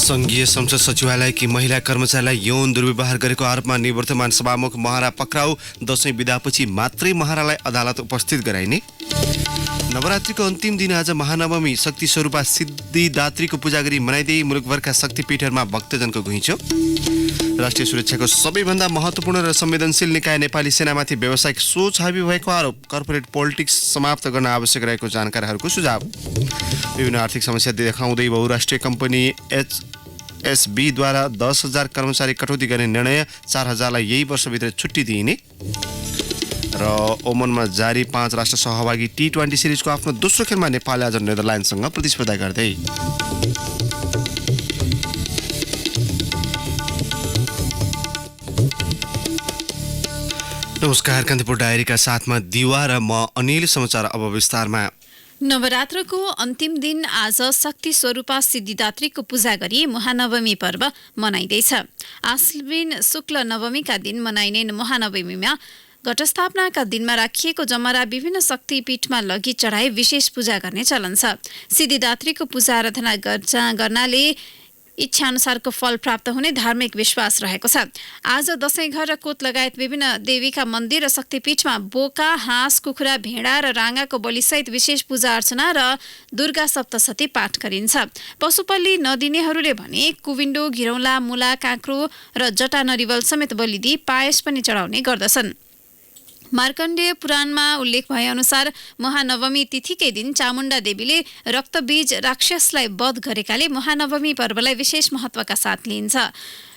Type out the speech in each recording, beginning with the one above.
संघीय संसद सचिवालयकी महिला कर्मचारीलाई यौन दुर्व्यवहार गरेको आरोपमा निवर्तमान सभामुख महारा पक्राउ। दशैं बिदापछि मात्रै महारालाई अदालत उपस्थित गराइने। नवरात्रिको अन्तिम दिन आज महानवमी शक्ति स्वरूपा सिद्धिदात्रीको पूजा गरी मनाइँदै मुलुकभरका शक्तिपीठहरूमा भक्तजनको घुइँचो। राष्ट्रिय सुरक्षाको सबैभन्दा महत्त्वपूर्ण र संवेदनशील निकाय नेपाली सेनामाथि व्यावसायिक सोच हावी भएको आरोप। कर्पोरेट पोलिटिक्स समाप्त गर्न आवश्यक रहेको जानकारहरूको सुझाव। विभिन्न आर्थिक समस्या देखाउँदै बहुराष्ट्रिय कम्पनी एचएसबीद्वारा 10,000 कर्मचारी कटौती गर्ने निर्णय। 4,000लाई यही वर्षभित्र छुट्टी दिइने। र ओमनमा जारी 5 राष्ट्र सहभागी T20 सिरिजको आफ्नो दोस्रो खेलमा नेपालले आज नेदरल्यान्डसँग प्रतिस्पर्धा गर्दै। नमस्कार, कान्तिपुर डायरीका साथमा दिवा र म अनिल। समाचार अब विस्तारमा। नवरात्रको अन्तिम दिन आज शक्ति स्वरूपा सिद्धिदात्रीको पूजा गरी महानवमी पर्व मनाइँदैछ। आश्विन शुक्ल नवमीका दिन मनाइने महानवमीमा घटस्थापनाका दिनमा राखिएको जमरा विभिन्न शक्तिपीठमा लगी चढाई विशेष पूजा गर्ने चलन छ। सिद्धिदात्रीको पूजा आराधना गर्नाले इच्छाअनुसारको फल प्राप्त हुने धार्मिक विश्वास रहेको छ। आज दशैं घर र कोत लगायत विभिन्न देवीका मन्दिर र शक्तिपीठमा बोका, हाँस, कुखुरा, भेडा र राँगाको बलिसहित विशेष पूजा अर्चना र दुर्गा सप्तशती पाठ गरिन्छ। पशुपल्ली नदिनेहरूले भने कुविन्डो, घिरौँला, मुला, काँक्रो र जटा नरिवल समेत बलिदी पायस पनि चढाउने गर्दछन्। मार्कण्डेय पुराणमा उल्लेख भए अनुसार महानवमी तिथिकै दिन चामुण्डा देवीले रक्तबीज राक्षसलाई वध गरेकाले महानवमी पर्वलाई विशेष महत्त्वका साथ लिइन्छ।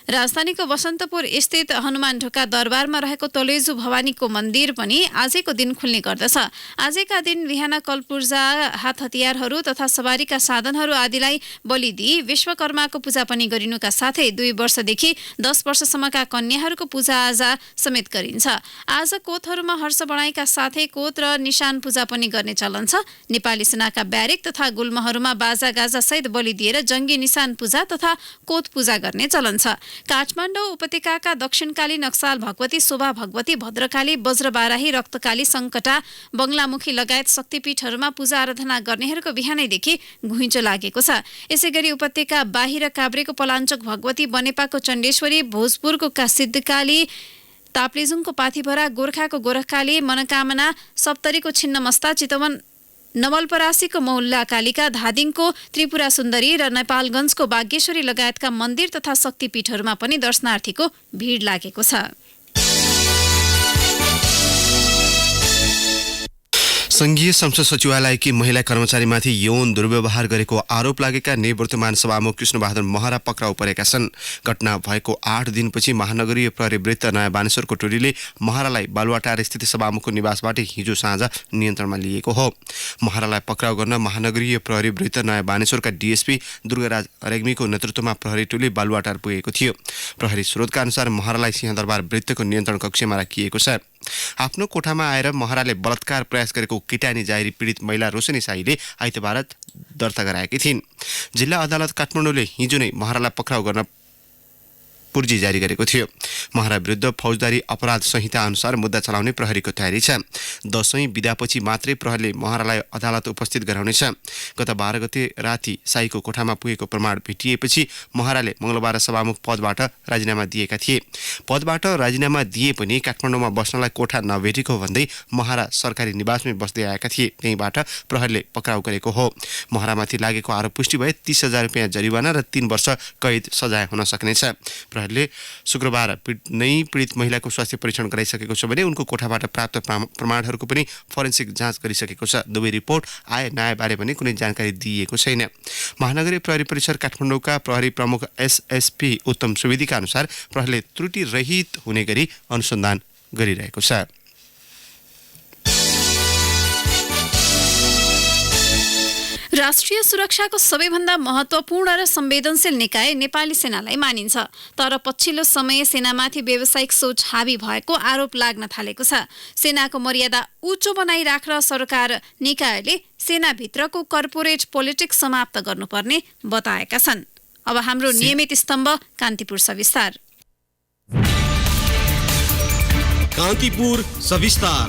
राजधानीको बसन्तपुर स्थित हनुमान ढोका दरबारमा रहेको तलेजु भवानीको मन्दिर पनि आजैको दिन खुल्ने गर्दछ। आजैका दिन बिहान कलपूर्जा, हात हतियारहरू तथा सवारीका साधनहरू आदिलाई बलि दिई विश्वकर्माको पूजा पनि गरिनुका साथै 2 वर्षदेखि 10 वर्षसम्मका कन्याहरूको पूजाआजा समेत गरिन्छ। आज कोतहरूमा हर्ष बढाइका साथै कोत र निशान पूजा पनि गर्ने चलन छ। नेपाली सेनाका ब्यारेक तथा गुल्महरूमा बाजागाजा सहित बलि दिएर जङ्गी निशान पूजा तथा कोत पूजा गर्ने चलन छ। काठमाडौँ उपत्यकाका दक्षिणकाली नक्साल भगवती, शोभा भगवती, भद्रकाली, वज्रबाराही, रक्तकाली, सङ्कटा, बङ्गलामुखी लगायत शक्तिपीठहरूमा पूजा आराधना गर्नेहरूको बिहानैदेखि घुइँचो लागेको छ। यसैगरी उपत्यका बाहिर काभ्रेको पलाञ्चोक भगवती, बनेपाको चण्डेश्वरी, भोजपुरको सिद्धकाली, ताप्लेजुङको पाथिभरा, गोर्खाको गोरखकाली, मनोकामना, सप्तरीको छिन्नमस्ता, चितवन नवलपरासीको मौल्ला कालिका, धादिङको त्रिपुरा सुन्दरी र नेपालगञ्जको बागेश्वरी लगायतका मन्दिर तथा शक्तिपीठहरूमा पनि दर्शनार्थीको भिड लागेको छ। संघीय संसद सचिवालयकी महिला कर्मचारीमाथि यौन दुर्व्यवहार गरेको आरोप लागेका निवर्तमान सभामुख कृष्णबहादुर महरा पक्राउ परेका छन्। घटना भएको 8 दिनपछि महानगरीय प्रहरी वृत्त नयाँ बानेश्वरको टोलीले महरालाई बालुवाटार स्थित सभामुखको निवासबाट हिजो साँझ नियन्त्रणमा लिएको हो। महरालाई पक्राउ गर्न महानगरीय प्रहरी वृत्त नयाँ बानेश्वरका डीएसपी दुर्गाराज रेग्मीको नेतृत्वमा प्रहरी टोली बालुवाटार पुगेको थियो। प्रहरी स्रोतका अनुसार महरालाई सिंहदरबार वृत्तको नियन्त्रण कक्षमा राखिएको छ। आफ्नो कोठामा आएर महराले बलात्कार प्रयास गरेको किटानी जाहेरी पीडित महिला रोशनी शाहीले आइतबार दर्ता गराएकी थिइन्। जिल्ला अदालत काठमाडौँले हिजो नै महरालाई पक्राउ गर्न पुर्जी जारी गरेको थियो। महरा विरुद्ध फौजदारी अपराध संहिता अनुसार मुद्दा चलाउने प्रहरीको तयारी छ। दशैं बिदापछि मात्रै प्रहरीले महरालाई अदालत उपस्थित गराउनेछ। गत 12 गते राति शाहीको कोठामा पुगेको प्रमाण भेटिएपछि महराले मंगलबार सभामुख पदबाट राजीनामा दिएका थिए। पदबाट राजीनामा दिए पनि काठमाडौँमा बस्नलाई कोठा नभेटेको भन्दै महरा सरकारी निवासमै बस्दै आएका थिए। त्यहीबाट प्रहरीले पक्राउ गरेको हो। महरामाथि लागेको आरोप पुष्टि भए 30,000 रुपियाँ जरिवाना र 3 वर्ष कैद सजाय हुन सक्नेछ। प्रहरीले शुक्रबार पीडित महिलाको स्वास्थ्य परीक्षण गराइसकेको छ भने उनको कोठाबाट प्राप्त प्रमाणहरूको पनि फोरेन्सिक जाँच गरिसकेको छ। दुवै रिपोर्ट आए नआएबारे पनि कुनै जानकारी दिइएको छैन। महानगरीय प्रहरी परिसर काठमाडौँका प्रहरी प्रमुख एसएसपी उत्तम सुवेदीका अनुसार प्रहरीले त्रुटि रहित हुने गरी अनुसन्धान गरिरहेको छ। राष्ट्रिय सुरक्षाको सबैभन्दा महत्त्वपूर्ण र संवेदनशील निकाय नेपाली सेनालाई मानिन्छ। तर पछिल्लो समय सेनामाथि व्यावसायिक सोच हावी भएको आरोप लाग्न थालेको छ। सेनाको मर्यादा उच्च बनाइराख्न सरकार निकायले सेनाभित्रको कर्पोरेट पोलिटिक्स समाप्त गर्नुपर्ने बताएका छन्। अब हाम्रो नियमित स्तम्भ कान्तिपुर सविस्तार। कान्तिपुर सविस्तार।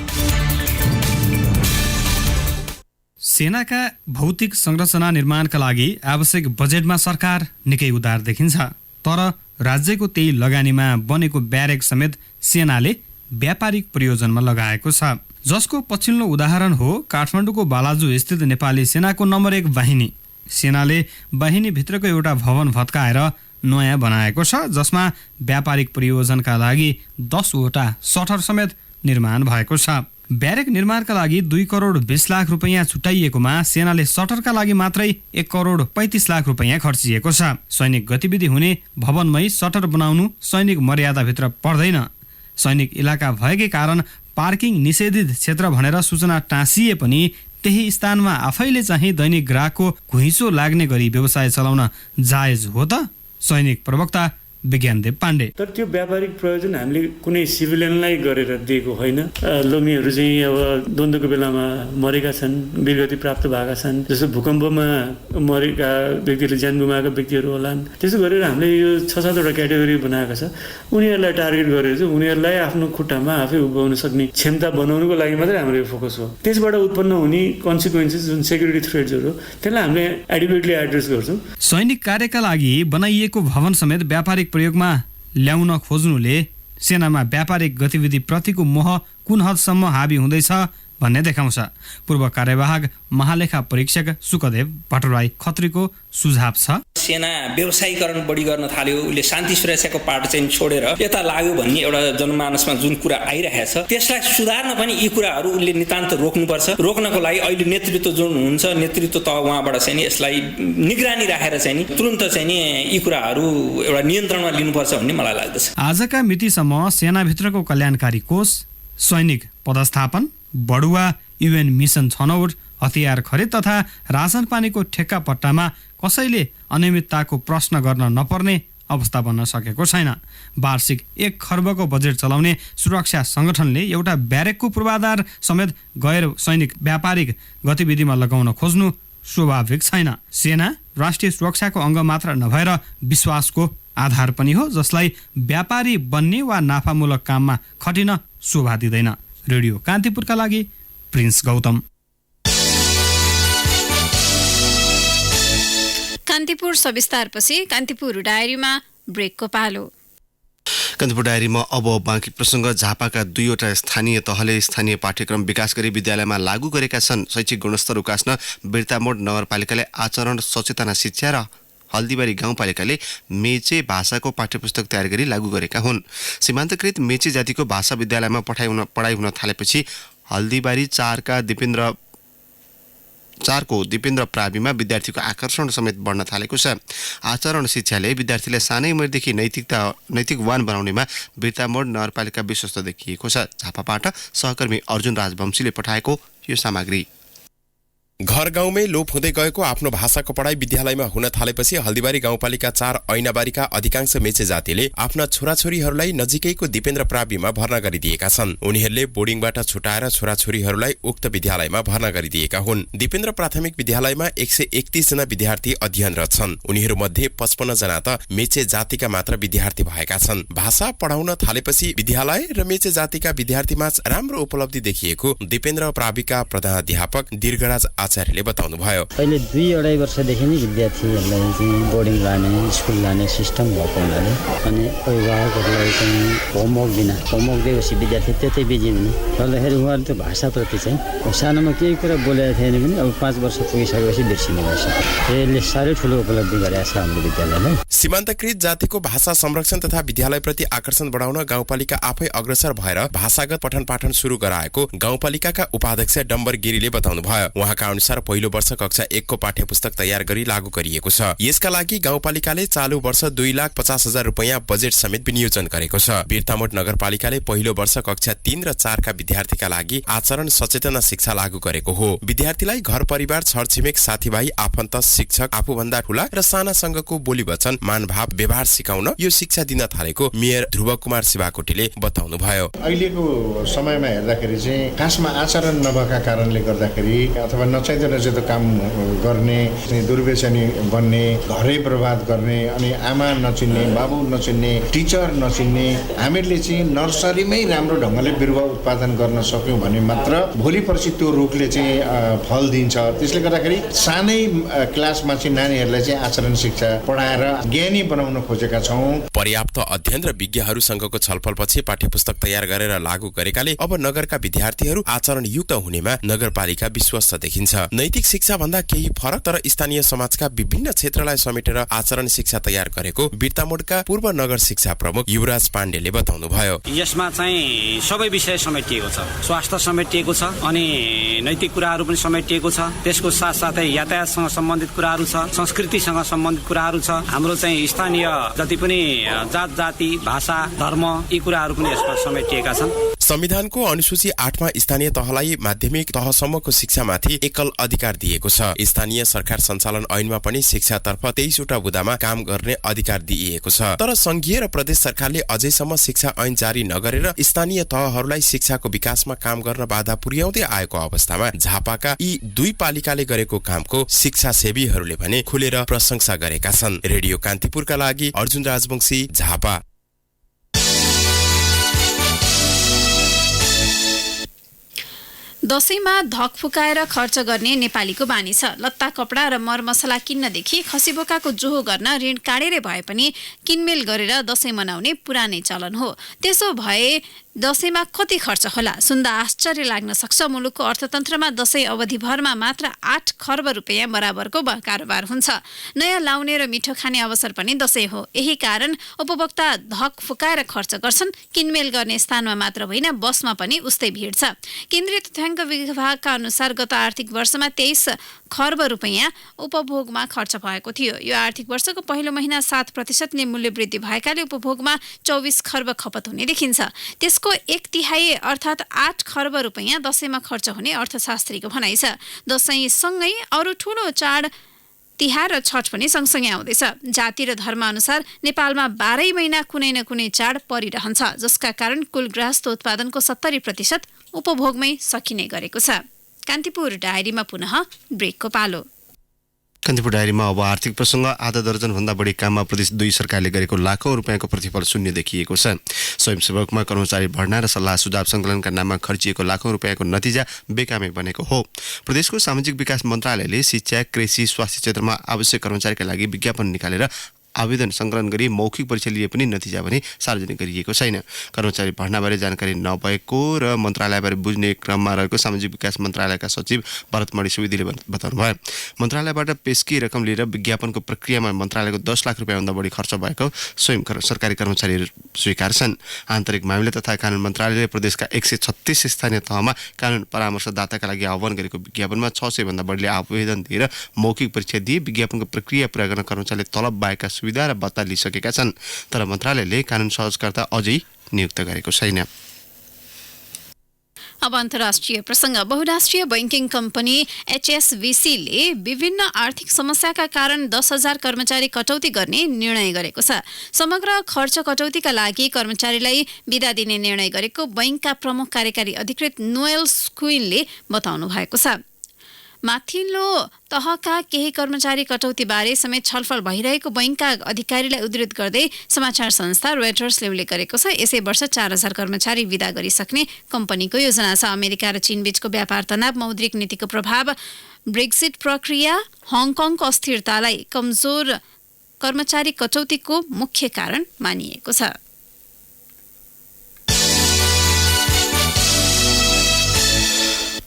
सेनाका भौतिक संरचना निर्माणका लागि आवश्यक बजेटमा सरकार निकै उदार देखिन्छ, तर राज्यको त्यही लगानीमा बनेको ब्यारेक समेत सेनाले व्यापारिक प्रयोजनमा लगाएको छ, जसको पछिल्लो उदाहरण हो काठमाडौँको बालाजु स्थित नेपाली सेनाको नम्बर 1 बाहिनी। सेनाले बाहिनीभित्रको एउटा भवन भत्काएर नयाँ बनाएको छ, जसमा व्यापारिक प्रयोजनका लागि 10 वटा सटर समेत निर्माण भएको छ। ब्यारेक निर्माणका लागि 2 करोड 20 लाख रुपैयाँ छुट्याइएकोमा सेनाले सटरका लागि मात्रै 1 करोड 35 लाख रुपैयाँ खर्चिएको छ। सैनिक गतिविधि हुने भवनमै सटर बनाउनु सैनिक मर्यादाभित्र पर्दैन। सैनिक इलाका भएकै कारण पार्किङ निषेधित क्षेत्र भनेर सूचना टाँसिए पनि त्यही स्थानमा आफैले चाहिँ दैनिक ग्राहकको घुइँचो लाग्ने गरी व्यवसाय चलाउन जायज हो त? सैनिक प्रवक्ता विज्ञानदेव पाण्डे। तर त्यो व्यापारिक प्रयोजन हामीले कुनै सिभिलियनलाई गरेर दिएको होइन। लोमीहरू चाहिँ अब द्वन्द्वको बेलामा मरेका छन्, वीरगति प्राप्त भएका छन्, जस्तो भूकम्पमा मरेका व्यक्तिहरूले ज्यान गुमाएका व्यक्तिहरू होलान्। त्यसो गरेर हामीले यो 6-7 वटा क्याटेगोरी बनाएको छ। उनीहरूलाई टार्गेट गरेर चाहिँ उनीहरूलाई आफ्नो खुट्टामा आफै उभ्याउन सक्ने क्षमता बनाउनुको लागि मात्रै हाम्रो यो फोकस हो। त्यसबाट उत्पन्न हुने कन्सिक्वेन्सेस जुन सेक्युरिटी थ्रेट्सहरू त्यसलाई हामीले एडिक्वेटली एड्रेस गर्छौँ। सैनिक कार्यका लागि बनाइएको भवन समेत व्यापारिक प्रयोगमा ल्याउन खोज्नुले सेनामा व्यापारिक गतिविधि प्रतिको मोह कुन हदसम्म हाबी हुँदैछ भन्ने देखाउँछ। पूर्व कार्यवाहक महालेखा परीक्षक सुकदेव भट्टराई खत्रीको सुझाव छ, सेना व्यवसायीकरण बढी गर्न थाल्यो, उसले शान्ति सुरक्षाको पाठ चाहिँ छोडेर यता लाग्यो भन्ने एउटा जनमानसमा जुन कुरा आइरहेको छ, त्यसलाई सुधार्न पनि यी कुराहरू उसले नितान्त रोक्नुपर्छ। रोक्नको लागि अहिले नेतृत्व जुन हुन्छ, नेतृत्व तह उहाँबाट चाहिँ नि यसलाई निगरानी राखेर चाहिँ नि तुरुन्त चाहिँ नि यी कुराहरू एउटा नियन्त्रणमा लिनुपर्छ भन्ने मलाई लाग्दछ। आजका मितिसम्म सेनाभित्रको कल्याणकारी कोष, सैनिक पदस्थापन, बढुवा, युएन मिसन छनौट, हतियार खरिद तथा रासन पानीको ठेक्का पट्टामा कसैले अनियमितताको प्रश्न गर्न नपर्ने अवस्था बन्न सकेको छैन। वार्षिक 1 खर्बको बजेट चलाउने सुरक्षा संगठनले एउटा ब्यारेकको पूर्वाधार समेत गैर सैनिक व्यापारिक गतिविधिमा लगाउन खोज्नु स्वाभाविक छैन। सेना राष्ट्रिय सुरक्षाको अङ्ग मात्र नभएर विश्वासको आधार पनि हो, जसलाई व्यापारी बन्ने वा नाफामूलक काममा खटिन शोभा दिँदैन। रेडियो कान्तिपुरका लागि प्रिन्स गौतम। कान्तिपुर सविस्तारपछि कान्तिपुर डायरीमा ब्रेकको पालो। कान्तिपुर डायरीमा अब बाँकी प्रसङ्ग। झापाका 2वटा स्थानीय तहले स्थानीय पाठ्यक्रम विकास गरी विद्यालयमा लागू गरेका छन्। शैक्षिक गुणस्तर उकास्न बिर्तामोड नगरपालिकाले आचरण सचेतना शिक्षा र हल्दीबारी गाउँपालिकाले मेचे भाषाको पाठ्यपुस्तक तयार गरी लागू गरेका हुन्। सीमान्तकृत मेचे जातिको भाषा विद्यालयमा पढाइ हुन थालेपछि हल्दीबारी 4को दिपेन्द्र प्राविमा विद्यार्थीको आकर्षण समेत बढ्न थालेको छ। आचरण शिक्षाले विद्यार्थीलाई सानै उमेरदेखि नैतिकवान बनाउनेमा बिर्तामोड नगरपालिका विश्वस्त देखिएको छ। झापाबाट सहकर्मी अर्जुन राजवंशीले पठाएको यो सामग्री। घर गाउँमै लोप हुँदै गएको आफ्नो भाषाको पढाइ विद्यालयमा हुन थालेपछि हल्दीबारी गाउँपालिका 4 ऐनाबारीका अधिकांश मेचे जातिले आफ्ना छोराछोरीहरूलाई नजिकैको दिपेन्द्र प्राविमा भर्ना गरिदिएका छन्। उनीहरूले बोर्डिङबाट छुटाएर छोराछोरीहरूलाई उक्त विद्यालयमा भर्ना गरिदिएका हुन्। दिपेन्द्र प्राथमिक विद्यालयमा 131 जना विद्यार्थी अध्ययनरत छन्। उनीहरूमध्ये 55 जना त मेचे जातिका मात्र विद्यार्थी भएका छन्। भाषा पढाउन थालेपछि विद्यालय र मेचे जातिका विद्यार्थीमा राम्रो उपलब्धि देखिएको दिपेन्द्र प्राविका प्रधानाध्यापक दीर्घराज आचार्यले बताउनु भयो। अहिले 2-2.5 वर्षदेखि नै विद्यार्थीहरूलाई चाहिँ बोर्डिङ लाने, स्कुल लाने सिस्टम भएको हुनाले अनि अभिभावकहरूलाई चाहिँ होमवर्क दिएपछि विद्यार्थी त्यतै बिजी हुने गर्दाखेरि उहाँहरू त्यो भाषाप्रति चाहिँ सानोमा केही कुरा बोलेको थिएन भने अब 5 वर्ष पुगिसकेपछि बिर्सिने भइसक्यो। यसले साह्रै ठुलो उपलब्धि गरेको छ हाम्रो विद्यालयलाई। सीमान्तकृत जातिको भाषा संरक्षण तथा विद्यालयप्रति आकर्षण बढाउन गाउँपालिका आफै अग्रसर भएर भाषागत पठन पाठन सुरु गराएको गाउँपालिकाका उपाध्यक्ष डम्बर गिरीले बताउनु भयो। उहाँका अनुसार पहिलो वर्ष कक्षा 1 को पाठ्यपुस्तक तयार गरी लागू गरिएको छ। यसका लागि गाउँपालिकाले चालु वर्ष 2,50,000 रुपैयाँ बजेट समेत विनियोजन गरेको छ। बिर्तामोड नगरपालिकाले पहिलो वर्ष कक्षा 3 र 4 का विद्यार्थीका लागि आचरण सचेतना शिक्षा लागू गरेको हो। विद्यार्थीलाई घर परिवार, छरछिमेक, साथीभाइ, आफन्त, शिक्षक, आफूभन्दा ठूला र सानासँगको बोली वचन, मानभाव, व्यवहार सिकाउन यो शिक्षा दिन थालेको मेयर ध्रुव कुमार शिवाकोटीले बताउनु भयो। अहिलेको समयमा हेर्दाखेरि चाहिँ खासमा आचरण नभएका कारणले गर्दाखेरि अथवा चाइँदो रहेछ त काम गर्ने, दुर्व्यसनी बन्ने, घरै बर्बाद गर्ने, अनि आमा नचिन्ने, बाबु नचिन्ने, टिचर नचिन्ने। हामीहरूले चाहिँ नर्सरीमै राम्रो ढङ्गले बिरुवा उत्पादन गर्न सक्यौँ भने मात्र भोलि पर्सि त्यो रुखले चाहिँ फल दिन्छ। त्यसले गर्दाखेरि सानै क्लासमा चाहिँ नानीहरूलाई चाहिँ आचरण शिक्षा पढाएर ज्ञानी बनाउन खोजेका छौँ। पर्याप्त अध्ययन र विज्ञहरूसँगको छलफलपछि पाठ्यपुस्तक तयार गरेर लागू गरेकाले अब नगरका विद्यार्थीहरू आचरणयुक्त हुनेमा नगरपालिका विश्वस्त देखिन्छ। नैतिक शिक्षा भन्दा केही फरक तर स्थानीय समाजका विभिन्न क्षेत्रलाई समेटेर आचरण शिक्षा तयार गरेको बिर्तामोडका पूर्व नगर शिक्षा प्रमुख युवराज पाण्डेले बताउनुभयो। यसमा चाहिँ सबै विषय समेटिएको छ, स्वास्थ्य समेटिएको छ, अनि नैतिक कुराहरू पनि समेटिएको छ। त्यसको साथसाथै यातायातसँग सम्बन्धित कुराहरू छ, संस्कृतिसँग सम्बन्धित कुराहरू छ। हाम्रो चाहिँ स्थानीय जति पनि जात जाति भाषा धर्म यी कुराहरू पनि यसमा समेटिएका छन्। संविधानको अनुसूची 8 मा स्थानीय तहलाई माध्यमिक तहसम्मको शिक्षामाथि एकल अधिकार दिएको छ। स्थानीय सरकार सञ्चालन ऐनमा पनि शिक्षातर्फ 23 वटा बुदामा काम गर्ने अधिकार दिइएको छ। तर संघीय र प्रदेश सरकारले अझैसम्म शिक्षा ऐन जारी नगरेर स्थानीय तहहरूलाई शिक्षाको विकासमा काम गर्न बाधा पुर्याउँदै आएको अवस्थामा झापाका यी दुई पालिकाले गरेको कामको शिक्षासेवीहरूले भने खुलेर प्रशंसा गरेका छन्। रेडियो कान्तिपुरका लागि अर्जुन राजवंशी, झापा। दशैंमा धक फुकाएर खर्च गर्ने नेपालीको बानी छ। लत्ता कपडा र मरमसला किन्नदेखि खसीबोकाको जोहो गर्न ऋण काढेरै भए पनि किनमेल गरेर दशैं मनाउने पुरानै चलन हो। त्यसो भए दशैंमा कति खर्च होला? सुन्दा आश्चर्य लाग्न सक्छ। मुलुकको अर्थतन्त्रमा दशैं अवधिभरमा मात्र 8 खर्ब रुपियाँ बराबरको कारोबार हुन्छ। नयाँ लाउने र मिठो खाने अवसर पनि दशैं हो। यही कारण उपभोक्ता धक फुकाएर खर्च गर्छन्। किनमेल गर्ने स्थानमा मात्र होइन, बसमा पनि उस्तै भिड छ। केन्द्रीय तथ्याङ्क विभागका अनुसार गत आर्थिक वर्षमा 23 खर्ब रुपियाँ उपभोगमा खर्च भएको थियो। यो आर्थिक वर्षको पहिलो महिना 7% मूल्य वृद्धि भएकाले उपभोगमा 24 खर्ब खपत हुने देखिन्छ। त्यसको 1/3 अर्थात् 8 खर्ब रुपियाँ दशैंमा खर्च हुने अर्थशास्त्रीको भनाइ छ। दशैंसँगै अरू ठूलो चाड तिहार र छठ पनि सँगसँगै आउँदैछ। जाति र धर्म अनुसार नेपालमा 12 महिना कुनै न कुनै चाड परिरहन्छ, जसका कारण कुल गृहस्थ उत्पादनको 70% उपभोगमै सकिने गरेको छ। कान्तिपुर डायरीमा पुनः ब्रेकको पालो। कान्तिपुर डायरीमा अब आर्थिक प्रसङ्ग। आधा दर्जनभन्दा बढी काममा प्रदेश 2 सरकारले गरेको लाखौं रुपियाँको प्रतिफल शून्य देखिएको छ। स्वयंसेवकमा कर्मचारी भर्ना र सल्लाह सुझाव सङ्कलनका नाममा खर्चिएको लाखौं रुपियाँको नतिजा बेकामै बनेको हो। प्रदेशको सामाजिक विकास मन्त्रालयले शिक्षा, कृषि, स्वास्थ्य क्षेत्रमा आवश्यक कर्मचारीका लागि विज्ञापन निकालेर आवेदन सङ्कलन गरी मौखिक परीक्षा लिए पनि नतिजा भने सार्वजनिक गरिएको छैन। कर्मचारी भर्नाबारे जानकारी नभएको र मन्त्रालयबारे बुझ्ने क्रममा रहेको सामाजिक विकास मन्त्रालयका सचिव भरतमणि सुवेदीले बताउनुभयो। मन्त्रालयबाट पेस्की रकम लिएर विज्ञापनको प्रक्रियामा मन्त्रालयको 10 लाख रुपियाँभन्दा बढी खर्च भएको स्वयं सरकारी कर्मचारीहरू स्वीकार छन्। आन्तरिक मामिला तथा कानुन मन्त्रालयले प्रदेशका 136 स्थानीय तहमा कानुन परामर्शदाताका लागि आह्वान गरेको विज्ञापनमा 600 भन्दा बढीले आवेदन दिएर मौखिक परीक्षा दिए। विज्ञापनको प्रक्रिया पूरा गर्न कर्मचारीले तलब बाहेकका सुविधा र भत्ता लिइसकेका छन्, तर मन्त्रालयले कानुन सहजकर्ता अझै नियुक्त गरेको छैन। अब अन्तर्राष्ट्रिय प्रसङ्ग। बहुराष्ट्रिय बैंकिङ कम्पनी HSBCले विभिन्न आर्थिक समस्याका कारण 10,000 कर्मचारी कटौती गर्ने निर्णय गरेको छ। समग्र खर्च कटौतीका लागि कर्मचारीलाई बिदा दिने निर्णय गरेको बैंकका प्रमुख कार्यकारी अधिकृत नोएल स्क्विनले बताउनु भएको छ। माथिल्लो तहका केही कर्मचारी कटौतीबारे समेत छलफल भइरहेको बैंकका अधिकारीलाई उद्धृत गर्दै समाचार संस्था रोयटर्सले उल्लेख गरेको छ। यसै वर्ष 4,000 कर्मचारी विदा गरिसक्ने कम्पनीको योजना छ। अमेरिका र चीन बीचको व्यापार तनाव, मौद्रिक नीतिको प्रभाव, ब्रेक्सिट प्रक्रिया, हङकङको अस्थिरतालाई कमजोर कर्मचारी कटौतीको मुख्य कारण मानिएको छ।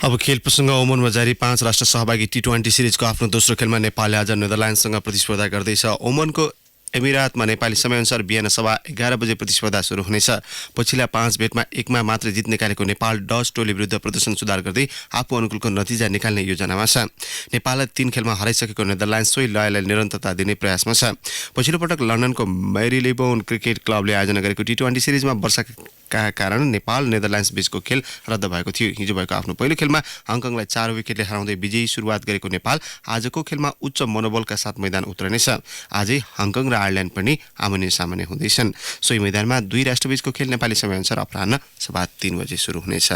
अब खेल प्रसङ्ग। ओमनमा जारी 5 राष्ट्र सहभागी T20 सिरिजको आफ्नो दोस्रो खेलमा नेपालले आज नेदरल्यान्डसँग प्रतिस्पर्धा गर्दैछ। ओमनको एमिरातमा नेपाली समयअनुसार बिहान 11:15 बजे प्रतिस्पर्धा सुरु हुनेछ। पछिल्ला 5 भेटमा 1मा मात्र जित निकालेको नेपाल डच टोली विरुद्ध प्रदर्शन सुधार गर्दै आफू अनुकूलको नतिजा निकाल्ने योजनामा छ। नेपाललाई 3 खेलमा हराइसकेको नेदरल्यान्ड्स सोही लयलाई निरन्तरता दिने प्रयासमा छ। पछिल्लो पटक लन्डनको मेरीलेबोन क्रिकेट क्लबले आयोजना गरेको T20 सिरिजमा वर्षाका कारण नेपाल नेदरल्यान्ड्स बीचको खेल रद्द भएको थियो। हिजो भएको आफ्नो पहिलो खेलमा हङकङलाई 4 विकेटले हराउँदै विजयी सुरुवात गरेको नेपाल आजको खेलमा उच्च मनोबलका साथ मैदान उत्रनेछ। आजै हङकङ र आयरल्यान्ड पनि आमने सामने हुँदैछन्। सोही मैदानमा 2 राष्ट्रबीचको खेल नेपाली समयअनुसार अपराह्न 3:15 बजे सुरु हुनेछ।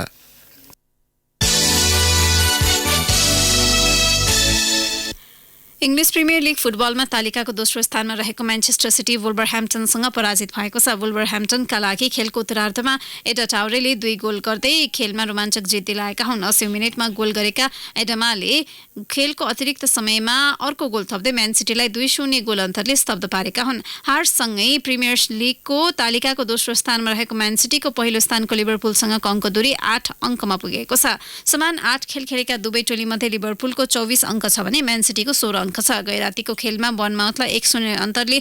इङ्ग्लिस प्रिमियर लिग फुटबलमा तालिकाको दोस्रो स्थानमा रहेको म्यान्चेस्टर सिटी वुल्भरह्याम्पटनसँग पराजित भएको छ। वुल्भरह्याम्पटनका लागि खेलको उत्तरार्धमा एडा टाउरेले 2 गोल गर्दै खेलमा रोमाञ्चक जित दिलाएका हुन्। 80 मिनेटमा गोल गरेका एडमाले खेलको अतिरिक्त समयमा अर्को गोल थप्दै म्यान सिटीलाई 2-0 गोल अन्तरले स्तब्ध पारेका हुन्। हारसँगै प्रिमियर लिगको तालिकाको दोस्रो स्थानमा रहेको म्यान सिटीको पहिलो स्थानको लिभरपुलसँगको अङ्क दूरी 8 अङ्कमा पुगेको छ। समान 8 खेल खेलेका दुवै टोलीमध्ये लिभरपुलको 24 अङ्क छ भने म्यान सिटीको 16 अङ्क छ। गैरातीको खेलमा बर्नमाउथलाई 1-0 अन्तरले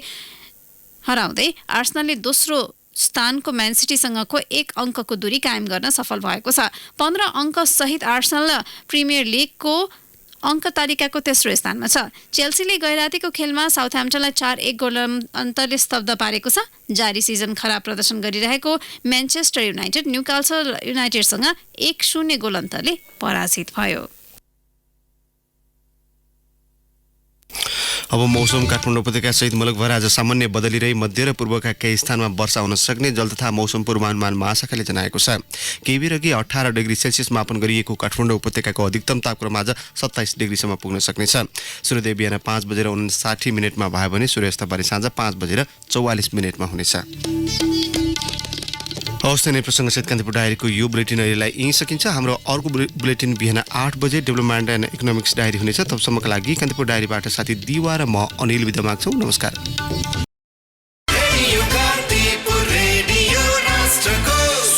हराउँदै आर्सेनलले दोस्रो स्थानको म्यान सिटीसँगको 1 अङ्कको दूरी कायम गर्न सफल भएको छ। 15 अङ्क सहित आर्सेनल प्रिमियर लिगको अङ्क तालिकाको तेस्रो स्थानमा छ। चेल्सीले गैरातीको खेलमा साउथह्याम्पटनलाई 4-1 गोल अन्तरले स्तब्ध पारेको छ। जारी सिजन खराब प्रदर्शन गरिरहेको म्यान्चेस्टर युनाइटेड न्युकासल युनाइटेडसँग 1-0 गोल अन्तरले पराजित भयो। अब मौसम काठमाडौँ उपत्यका सहित मुलुकभर आज सामान्य बदली रही मध्य र पूर्वका केही स्थानमा वर्षा हुन सक्ने जल तथा मौसम पूर्वानुमान महाशाखाले जनाएको छ। केही बेरअघि 18 डिग्री सेल्सियस मापन गरिएको काठमाडौँ उपत्यकाको अधिकतम तापक्रम आज 27 डिग्रीसम्म पुग्न सक्नेछ। सूर्योदय बिहान 5:59 भयो भने सूर्यास्त पारि साँझ 5:44 हुनेछ। हवस् नै प्रसङ्गसहित कान्तिपुर डायरीको यो बुलेटिन अहिलेलाई यहीँ सकिन्छ। हाम्रो अर्को बुलेटिन बिहान 8 बजे डेभलपमेन्ट एन्ड इकोनोमिक्स डायरी हुनेछ। तबसम्मका लागि कान्तिपुर डायरीबाट साथी दिवा र म अनिल बिदा माग्छौँ। नमस्कार।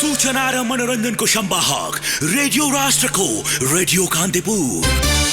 सूचना र मनोरञ्जनको सम्वाहक रेडियो राष्ट्रको रेडियो कान्तिपुर।